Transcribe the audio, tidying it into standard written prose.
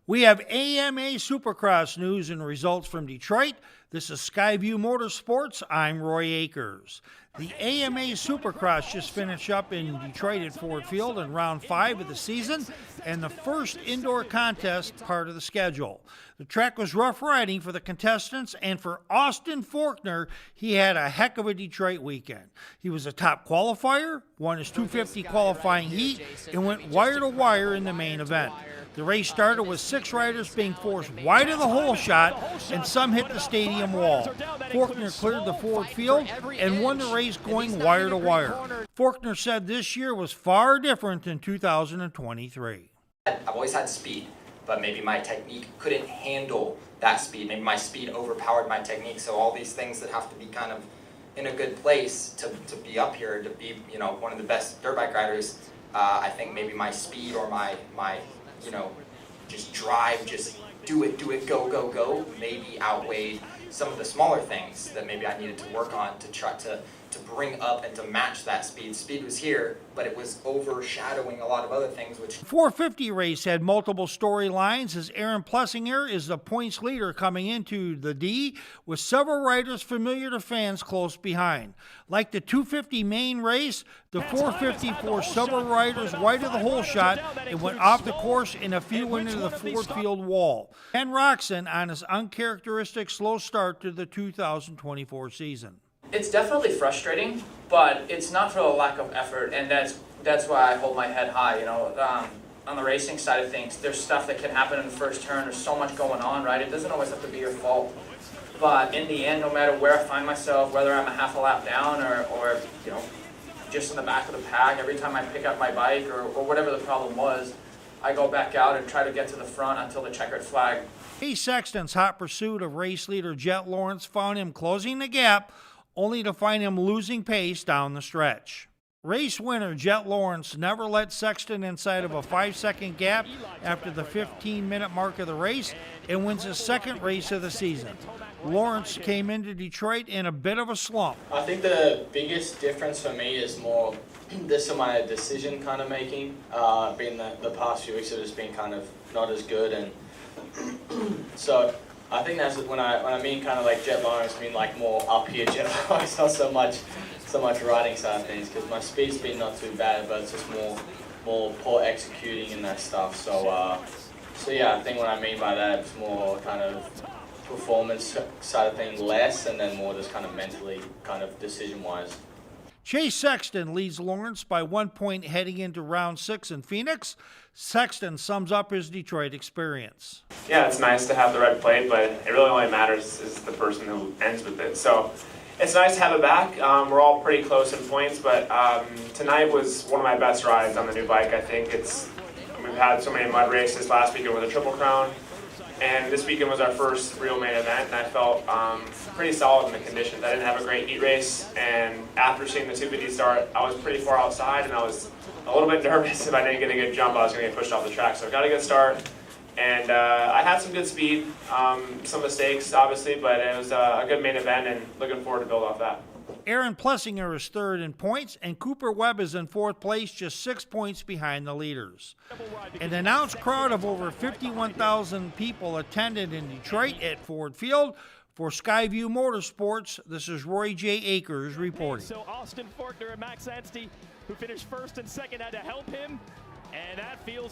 We have AMA Supercross news and results from Detroit. This is Skyview Motorsports. I'm Roy Akers. The AMA Supercross just finished up in Detroit at Ford Field in round 5 of the season and the first indoor contest part of the schedule. The track was rough riding for the contestants, and for Austin Faulkner, he had a heck of a Detroit weekend. He was a top qualifier, won his 250 qualifying heat, and went wire to wire in the main event. The race started with 6 riders being forced wide of the hole shot, and some hit the stadium wall. Faulkner cleared the Ford field and won the race going wire to wire. Faulkner said this year was far different than 2023. I've always had speed, but maybe my technique couldn't handle that speed. Maybe my speed overpowered my technique. So all these things that have to be kind of in a good place to be up here, to be one of the best dirt bike riders. I think maybe my speed or my just drive, just do it, go, maybe outweighed some of the smaller things that maybe I needed to work on to try to bring up and to match that speed. Speed was here, but it was overshadowing a lot of other things. Which 450 race had multiple storylines, as Aaron Plessinger is the points leader coming into the D, with several riders familiar to fans close behind. Like the 250 main race, the 450 forced several riders wide of the hole shot and went off the course and a few into the Ford Field wall. Ken Roxon on his uncharacteristic slow start to the 2024 season. It's definitely frustrating, but it's not for the lack of effort, and that's why I hold my head high. On the racing side of things, there's stuff that can happen in the first turn. There's so much going on, right? It doesn't always have to be your fault. But in the end, no matter where I find myself, whether I'm a half a lap down or just in the back of the pack, every time I pick up my bike or whatever the problem was, I go back out and try to get to the front until the checkered flag. Chase Sexton's hot pursuit of race leader Jet Lawrence found him closing the gap, only to find him losing pace down the stretch. Race winner Jet Lawrence never let Sexton inside of a 5-second gap after the 15-minute mark of the race and wins his second race of the season. Lawrence came into Detroit in a bit of a slump. I think the biggest difference for me is more this is my decision kind of making. Being the past few weeks have just been kind of not as good, and so I think that's when I mean kind of like Jet Lawrence, I mean like more up here Jet Lawrence, not so much riding side of things, because my speed's been not too bad, but it's just more poor executing and that stuff. So yeah, I think what I mean by that is more kind of performance side of things less, and then more just kind of mentally, kind of decision wise. Chase Sexton leads Lawrence by 1 point heading into round 6 in Phoenix. Sexton sums up his Detroit experience. Yeah, it's nice to have the red plate, but it really only matters is the person who ends with it. So it's nice to have it back. We're all pretty close in points, but tonight was one of my best rides on the new bike. I think we've had so many mud races last weekend with a Triple Crown, and this weekend was our first real main event, and I felt pretty solid in the conditions. I didn't have a great heat race, and after seeing the 250 start, I was pretty far outside, and I was a little bit nervous if I didn't get a good jump, I was going to get pushed off the track. So I got a good start, and I had some good speed, some mistakes obviously, but it was a good main event, and looking forward to build off that. Aaron Plessinger is third in points, and Cooper Webb is in fourth place, just 6 points behind the leaders. An announced crowd of over 51,000 people attended in Detroit at Ford Field. For Skyview Motorsports, this is Roy J. Akers reporting. So Austin Faulkner and Max Anstey, who finished first and second, had to help him, and that feels